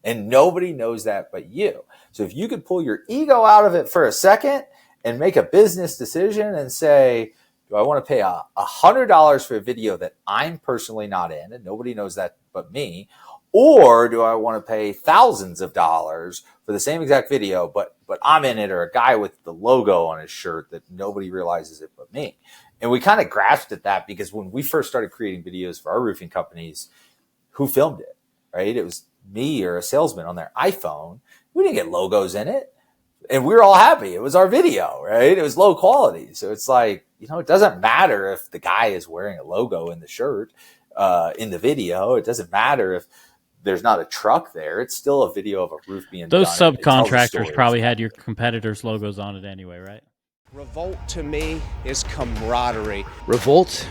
And nobody knows that but you. So if you could pull your ego out of it for a second and make a business decision and say, do I want to pay $100 for a video that I'm personally not in and nobody knows that but me? Or do I want to pay thousands of dollars for the same exact video, but I'm in it, or a guy with the logo on his shirt that nobody realizes it but me? And we kind of grasped at that because when we first started creating videos for our roofing companies, who filmed it, right? It was me or a salesman on their iPhone. We didn't get logos in it. And we were all happy. It was our video, right? It was low quality. So it's like, it doesn't matter if the guy is wearing a logo in the shirt, in the video. It doesn't matter if there's not a truck there. It's still a video of a roof being Those done. subcontractors probably had your competitors' logos on it anyway, right? Revolt to me is camaraderie. Revolt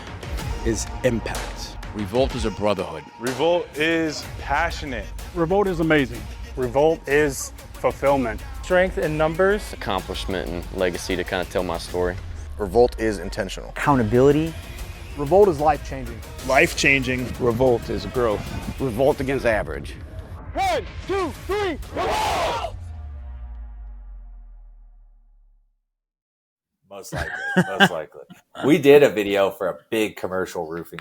is impact. Revolt is a brotherhood. Revolt is passionate. Revolt is amazing. Revolt is fulfillment. Strength in numbers. Accomplishment and legacy to kind of tell my story. Revolt is intentional. Accountability. Revolt is life-changing. Life-changing. Revolt is growth. Revolt against average. 1, 2, 3, revolt! Most likely. We did a video for a big commercial roofing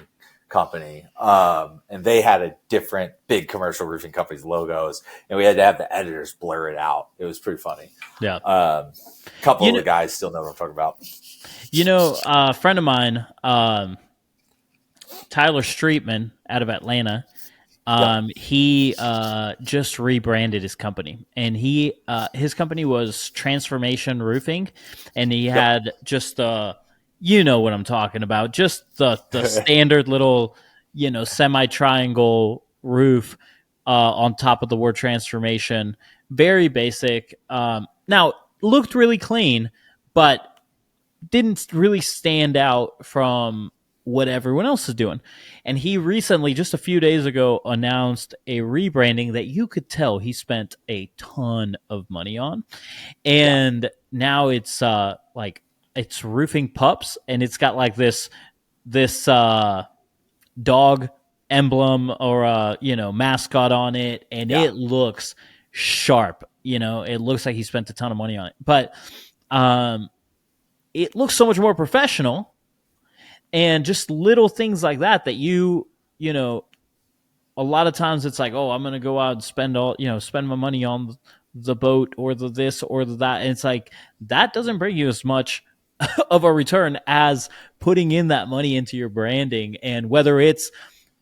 company, and they had a different big commercial roofing company's logos, and we had to have the editors blur it out. It was pretty funny. Yeah. A couple of the guys still know what I'm talking about. A friend of mine, Tyler Streetman out of Atlanta, he just rebranded his company, and his company was Transformation Roofing, and he had just you know what I'm talking about, just the standard little, semi-triangle roof on top of the word transformation. Very basic. Now, looked really clean, but didn't really stand out from what everyone else is doing. And he recently, just a few days ago, announced a rebranding that you could tell he spent a ton of money on. And now it's it's Roofing Pups, and it's got like this dog emblem or mascot on it, and it looks sharp. It looks like he spent a ton of money on it, but it looks so much more professional. And just little things like that a lot of times it's like, oh, I'm going to go out and spend my money on the boat or the this or the that. And it's like, that doesn't bring you as much of a return as putting in that money into your branding. And whether it's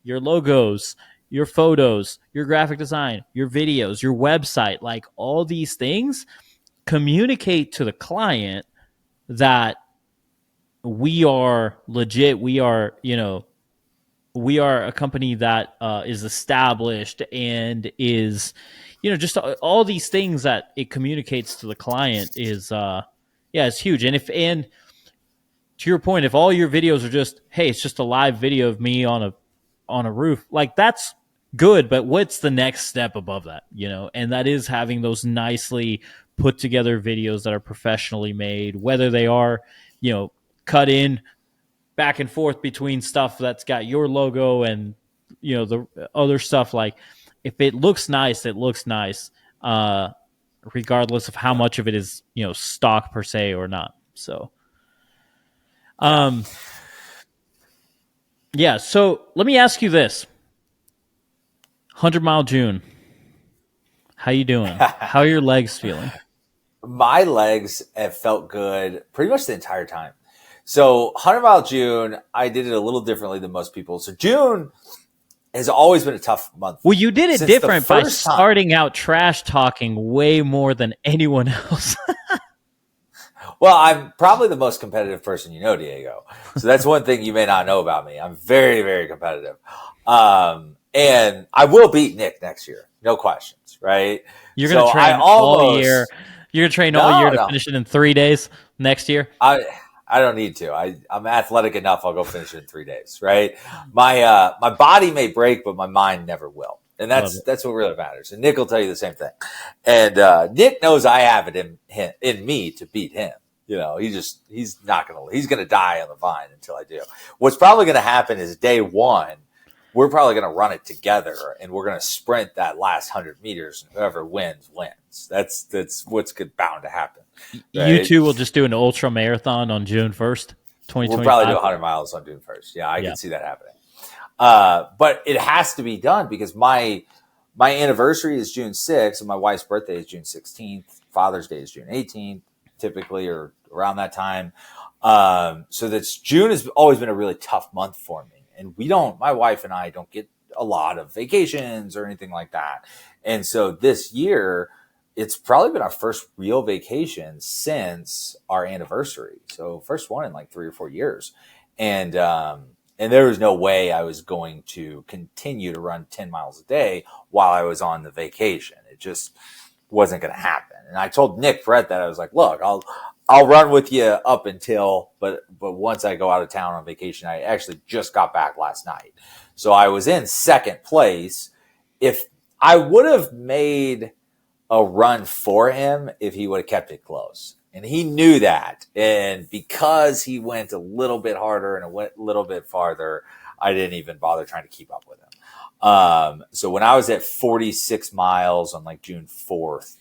your logos, your photos, your graphic design, your videos, your website, like all these things communicate to the client that we are legit. We are a company that is established and is, just all these things that it communicates to the client is Yeah, it's huge. And to your point, if all your videos are just, hey, it's just a live video of me on a roof, like that's good, but what's the next step above that, And that is having those nicely put together videos that are professionally made, whether they are, cut in back and forth between stuff that's got your logo and, the other stuff. Like if it looks nice, it looks nice, regardless of how much of it is, stock per se or not. So, yeah. So let me ask you this: 100-mile June. How you doing? How are your legs feeling? My legs have felt good pretty much the entire time. So 100-mile June, I did it a little differently than most people. So June has always been a tough month. Well, you did it different by starting out trash talking way more than anyone else. Well, I'm probably the most competitive person Diego. So that's one thing you may not know about me. I'm very, very competitive. And I will beat Nick next year. No questions, right? You're going to train all year. You're going to train all year to finish it in 3 days next year? I don't need to. I'm athletic enough. I'll go finish it in 3 days, right? My body may break, but my mind never will. And that's what really matters. And Nick will tell you the same thing. And Nick knows I have it in me to beat him. He's going to die on the vine until I do. What's probably going to happen is day one, we're probably going to run it together and we're going to sprint that last 100 meters and whoever wins. That's what's bound to happen. Right? You two will just do an ultra marathon on June 1st, 2025. We'll probably do 100 miles on June 1st. Yeah, I can see that happening. But it has to be done because my anniversary is June 6th and my wife's birthday is June 16th. Father's Day is June 18th, typically, or around that time. So June has always been a really tough month for me. And my wife and I don't get a lot of vacations or anything like that. And so this year, it's probably been our first real vacation since our anniversary. So first one in like 3 or 4 years. And there was no way I was going to continue to run 10 miles a day while I was on the vacation. It just wasn't going to happen. And I told Nick Brett that I was like, look, I'll run with you up until, but once I go out of town on vacation, I actually just got back last night. So I was in second place. If I would have made a run for him, if he would have kept it close. And he knew that. And because he went a little bit harder and it went a little bit farther, I didn't even bother trying to keep up with him. So when I was at 46 miles on like June 4th,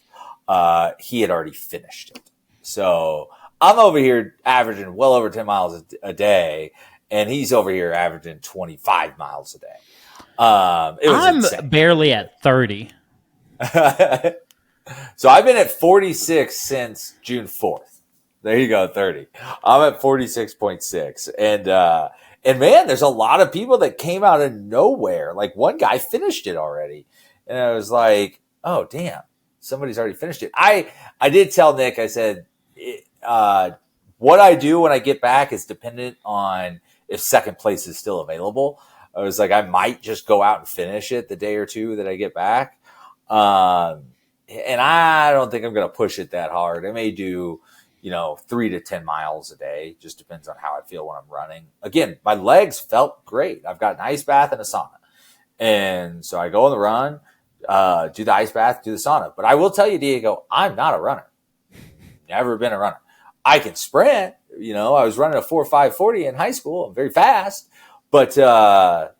he had already finished it. So I'm over here averaging well over 10 miles a day, and he's over here averaging 25 miles a day. I'm insane. Barely at 30. So I've been at 46 since June 4th. There you go, 30. I'm at 46.6. And man, there's a lot of people that came out of nowhere. Like one guy finished it already. And I was like, oh, damn, somebody's already finished it. I did tell Nick, I said, what I do when I get back is dependent on if second place is still available. I was like, I might just go out and finish it the day or two that I get back. And I don't think I'm going to push it that hard. I may do, 3 to 10 miles a day. Just depends on how I feel when I'm running. Again, my legs felt great. I've got an ice bath and a sauna. And so I go on the run, do the ice bath, do the sauna. But I will tell you, Diego, I'm not a runner. Never been a runner. I can sprint. I was running a 4.540 in high school. I'm very fast. But the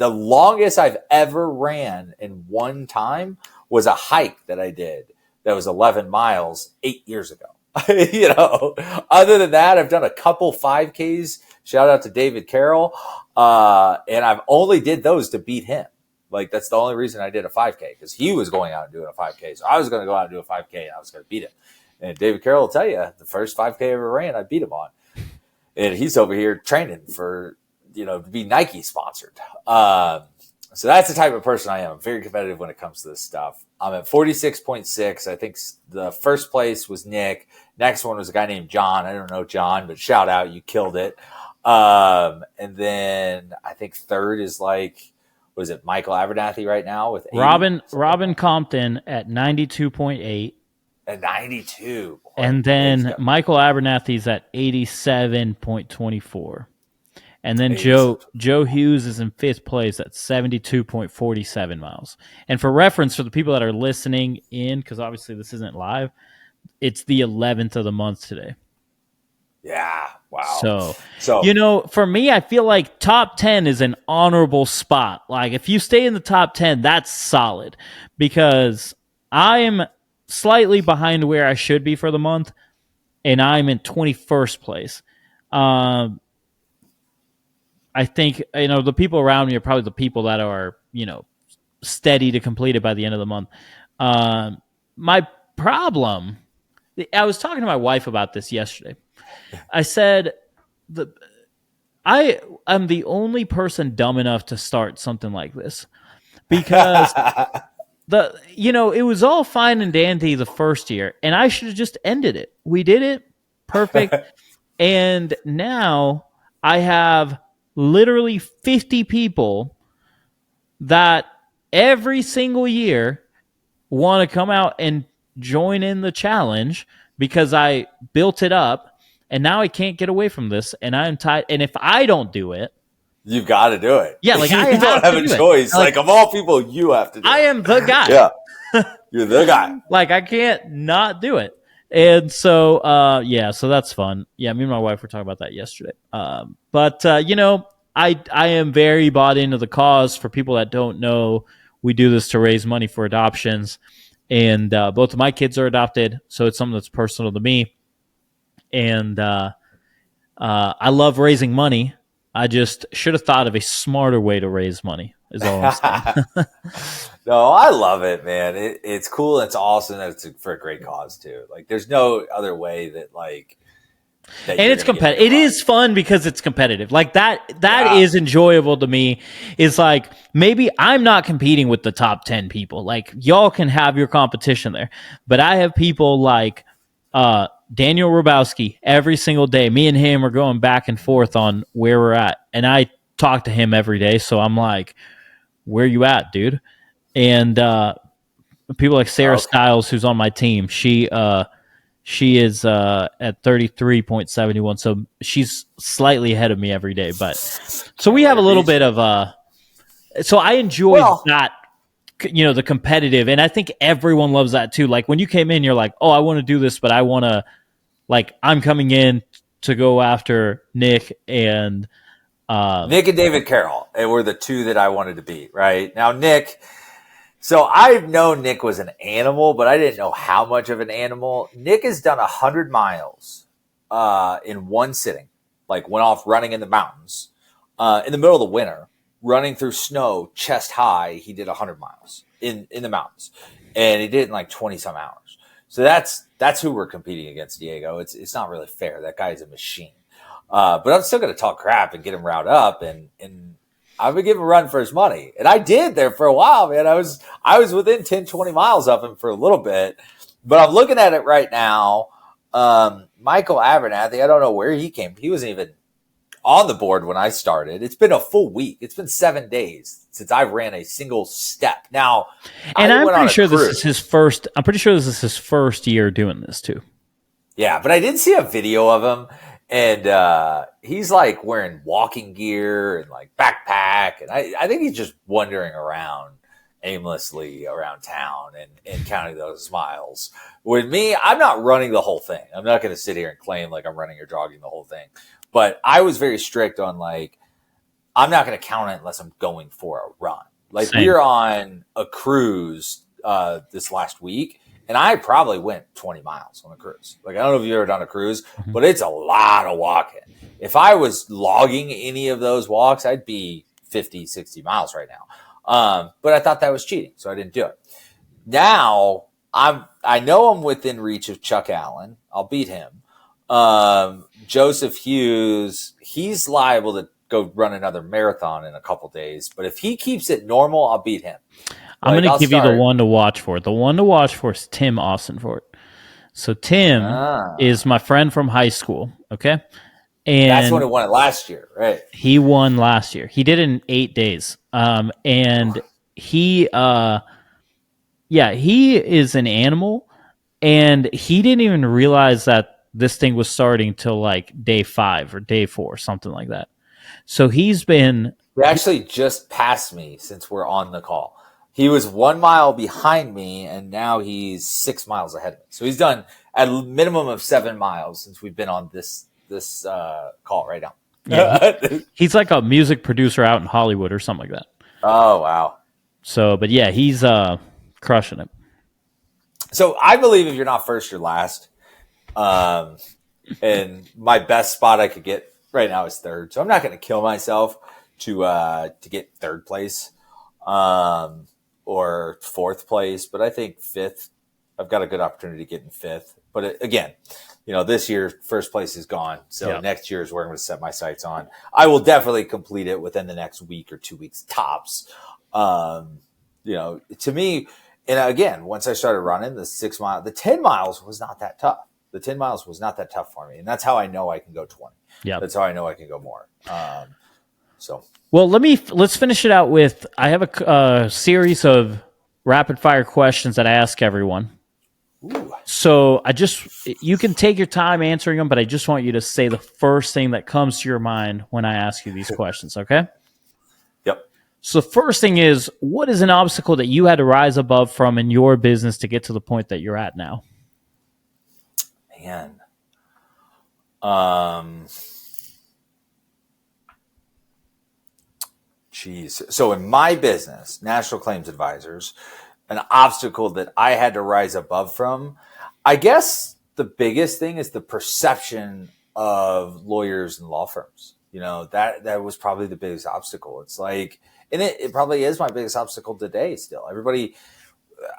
longest I've ever ran in one time was a hike that I did that was 11 miles 8 years ago. Other than that, I've done a couple 5Ks. Shout out to David Carroll. And I've only did those to beat him. Like, that's the only reason I did a 5K, because he was going out and doing a 5K. So I was going to go out and do a 5K, and I was going to beat him. And David Carroll will tell you, the first 5K I ever ran, I beat him on. And he's over here training for, to be Nike sponsored. So that's the type of person I am. I'm very competitive when it comes to this stuff. I'm at 46.6. I think the first place was Nick. Next one was a guy named John. I don't know John, but shout out. You killed it. And then I think third is was it Michael Abernathy right now with 80? Robin Compton at 92.8. At 92. Boy, And then Michael Abernathy's at 87.24. And then Joe Hughes is in 5th place at 72.47 miles. And for reference, for the people that are listening in, because obviously this isn't live, it's the 11th of the month today. Yeah, wow. So, for me, I feel like top 10 is an honorable spot. Like, if you stay in the top 10, that's solid. Because I am slightly behind where I should be for the month, and I'm in 21st place. I think, the people around me are probably the people that are, steady to complete it by the end of the month. My problem, I was talking to my wife about this yesterday. I said, I am the only person dumb enough to start something like this because it was all fine and dandy the first year, and I should have just ended it. We did it perfect. And now I have literally 50 people that every single year want to come out and join in the challenge because I built it up, and now I can't get away from this, and I'm tired. And if I don't do it, you've got to do it. Yeah, like you I don't have a choice. Like, of all people, you have to do it. I am the guy. Yeah, you're the guy. Like, I can't not do it. And so, so that's fun. Yeah, me and my wife were talking about that yesterday. But I am very bought into the cause. For people that don't know, we do this to raise money for adoptions. And both of my kids are adopted, so it's something that's personal to me. And I love raising money. I just should have thought of a smarter way to raise money, is all I'm saying. No, I love it, man. It's cool. It's awesome. It's for a great cause, too. Like, there's no other way that, like... And it's competitive. It is fun because it's competitive. Like, that is enjoyable to me. It's like, maybe I'm not competing with the top 10 people. Like, y'all can have your competition there. But I have people like... Daniel Rabowski, every single day, me and him are going back and forth on where we're at. And I talk to him every day. So I'm like, where you at, dude? And people like Sarah Stiles, who's on my team, she is at 33.71. So she's slightly ahead of me every day. But so we have a little bit of so I enjoy that. The competitive, and I think everyone loves that too. Like, when you came in, you're like, oh, I want to do this, but I want to, like, I'm coming in to go after Nick and David Carroll. And were the two that I wanted to beat, right? Now, Nick, so I've known Nick was an animal, but I didn't know how much of an animal. Nick has done 100 miles in one sitting, like went off running in the mountains in the middle of the winter. Running through snow, chest high, he did 100 miles in the mountains, and he did it in like 20 some hours. So that's who we're competing against, Diego. It's not really fair. That guy's a machine. But I'm still going to talk crap and get him riled up, and I'm going to give him a run for his money. And I did there for a while, man. I was within 10, 20 miles of him for a little bit, but I'm looking at it right now. Michael Abernathy, I don't know where he came. He wasn't even on the board when I started. It's been a full week. It's been 7 days since I ran a single step. Now, and I'm pretty sure this is his first. I'm pretty sure this is his first year doing this too. Yeah, but I did see a video of him, and he's like wearing walking gear and like backpack, and I think he's just wandering around aimlessly around town and counting those miles. With me, I'm not running the whole thing. I'm not going to sit here and claim like I'm running or jogging the whole thing. But I was very strict on, like, I'm not going to count it unless I'm going for a run. Like, we were on a cruise this last week, and I probably went 20 miles on a cruise. Like, I don't know if you've ever done a cruise, but it's a lot of walking. If I was logging any of those walks, I'd be 50, 60 miles right now. But I thought that was cheating, so I didn't do it. Now, I know I'm within reach of Chuck Allen. I'll beat him. Joseph Hughes, he's liable to go run another marathon in a couple days, but if he keeps it normal, I'll beat him. I'm going to give you the one to watch for. The one to watch for is Tim Austinfort. So Tim is my friend from high school, okay? And that's when he won it last year, right? He won last year. He did it in 8 days. And he is an animal. And he didn't even realize that this thing was starting till like day 5 or day 4, something like that. So he's been. He actually just passed me since we're on the call. He was 1 mile behind me, and now he's 6 miles ahead of me. So he's done a minimum of 7 miles since we've been on this call right now. Yeah, he's like a music producer out in Hollywood or something like that. Oh, wow. So, but yeah, he's crushing it. So I believe if you're not first, you're last. And my best spot I could get right now is third. So I'm not going to kill myself to get third place or fourth place. But I think fifth, I've got a good opportunity to get in fifth. But again, this year, first place is gone. So next year is where I'm going to set my sights on. I will definitely complete it within the next week or 2 weeks tops. To me, and again, once I started running the 6 mile, the 10 miles was not that tough. The 10 miles was not that tough for me. And that's how I know I can go 20. Yeah. That's how I know I can go more. Well, let's finish it out with, I have a series of rapid fire questions that I ask everyone. Ooh. So you can take your time answering them, but I just want you to say the first thing that comes to your mind when I ask you these questions. Okay. Yep. So the first thing is, what is an obstacle that you had to rise above from in your business to get to the point that you're at now? Man. So in my business, National Claims Advisors, an obstacle that I had to rise above from, I guess the biggest thing is the perception of lawyers and law firms. That was probably the biggest obstacle. It's like, and it probably is my biggest obstacle today still. Everybody,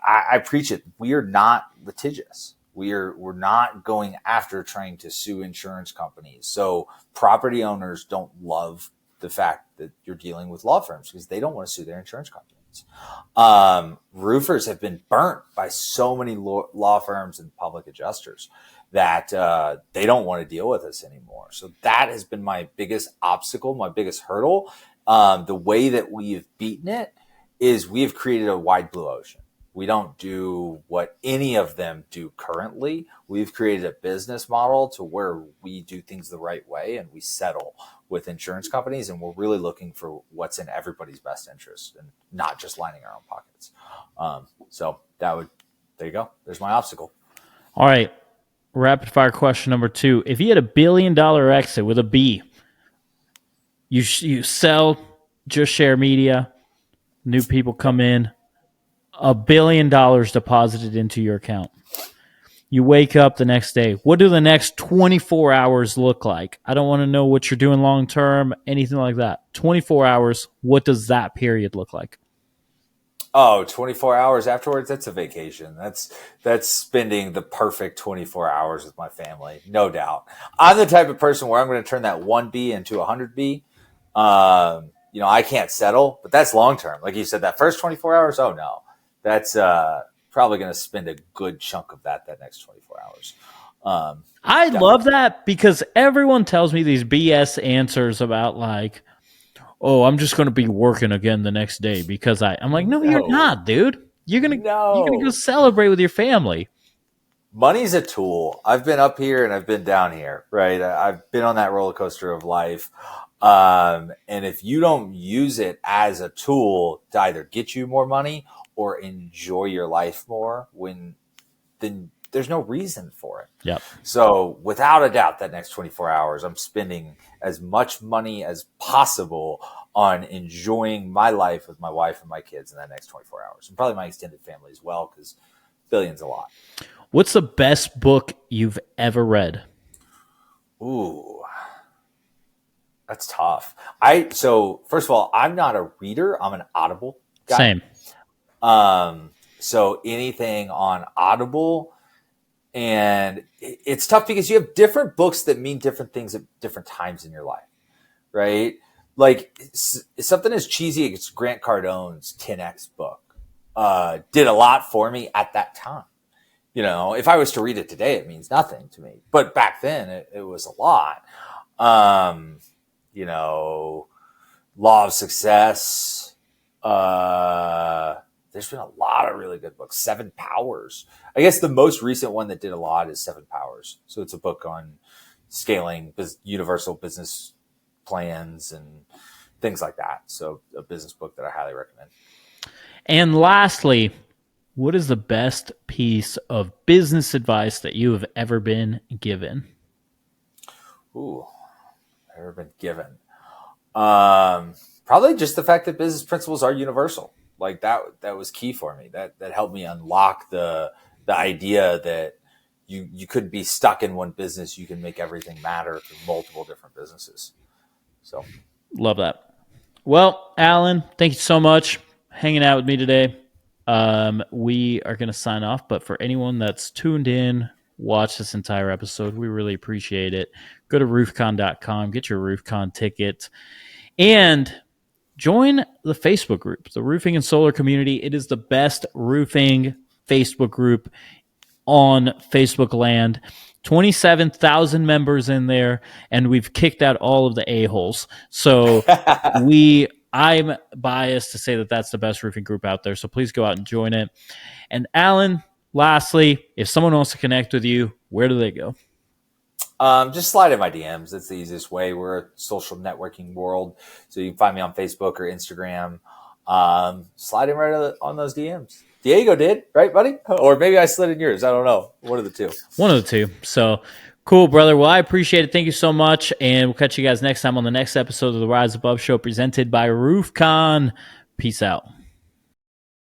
I preach it. We are not litigious. We're not going after trying to sue insurance companies. So property owners don't love the fact that you're dealing with law firms because they don't want to sue their insurance companies. Roofers have been burnt by so many law firms and public adjusters that they don't want to deal with us anymore. So that has been my biggest obstacle, my biggest hurdle. The way that we've beaten it is we have created a wide blue ocean. We don't do what any of them do currently. We've created a business model to where we do things the right way and we settle with insurance companies, and we're really looking for what's in everybody's best interest and not just lining our own pockets. So there you go. There's my obstacle. All right. Rapid fire question number 2. If you had $1 billion exit with a B, you sell Just Share Media, new people come in, $1 billion deposited into your account. You wake up the next day. What do the next 24 hours look like? I don't want to know what you're doing long term, anything like that. 24 hours, what does that period look like? Oh, 24 hours afterwards, that's a vacation. That's spending the perfect 24 hours with my family, no doubt. I'm the type of person where I'm going to turn that 1B into 100B. I can't settle, but that's long term. Like you said, that first 24 hours, oh no. That's probably going to spend a good chunk of that next 24 hours. I love that because everyone tells me these BS answers about like, oh, I'm just going to be working again the next day because I'm like, no, you're not, dude. You're going to go celebrate with your family. Money's a tool. I've been up here and I've been down here, right? I've been on that roller coaster of life. And if you don't use it as a tool to either get you more money or enjoy your life more, then there's no reason for it. Yep. So without a doubt, that next 24 hours, I'm spending as much money as possible on enjoying my life with my wife and my kids in that next 24 hours. And probably my extended family as well, because billion's a lot. What's the best book you've ever read? Ooh, that's tough. So first of all, I'm not a reader. I'm an Audible guy. Same. So anything on Audible, and it's tough because you have different books that mean different things at different times in your life, right? Like something as cheesy as Grant Cardone's 10X book did a lot for me at that time. If I was to read it today, it means nothing to me. But back then, it was a lot. Law of Success. There's there's been a lot of really good books. 7 Powers. I guess the most recent one that did a lot is 7 Powers. So it's a book on scaling universal business plans and things like that. So a business book that I highly recommend. And lastly, what is the best piece of business advice that you have ever been given? Ooh, ever been given? Probably just the fact that business principles are universal. Like that was key for me. That helped me unlock the idea that you couldn't be stuck in one business. You can make everything matter through multiple different businesses. So love that. Well, Allen, thank you so much for hanging out with me today. We are going to sign off, but for anyone that's tuned in, watch this entire episode, we really appreciate it. Go to roofcon.com, get your RoofCon ticket, and join the Facebook group, the Roofing and Solar Community. It is the best roofing Facebook group on Facebook land. 27,000 members in there, and we've kicked out all of the a-holes. So I'm biased to say that that's the best roofing group out there. So please go out and join it. And Allen, lastly, if someone wants to connect with you, where do they go? Just slide in my DMs. That's the easiest way. We're a social networking world. So you can find me on Facebook or Instagram. Slide in right on those DMs. Diego did, right, buddy? Or maybe I slid in yours. I don't know. One of the two. One of the two. So cool, brother. Well, I appreciate it. Thank you so much. And we'll catch you guys next time on the next episode of the Rise Above Show presented by RoofCon. Peace out.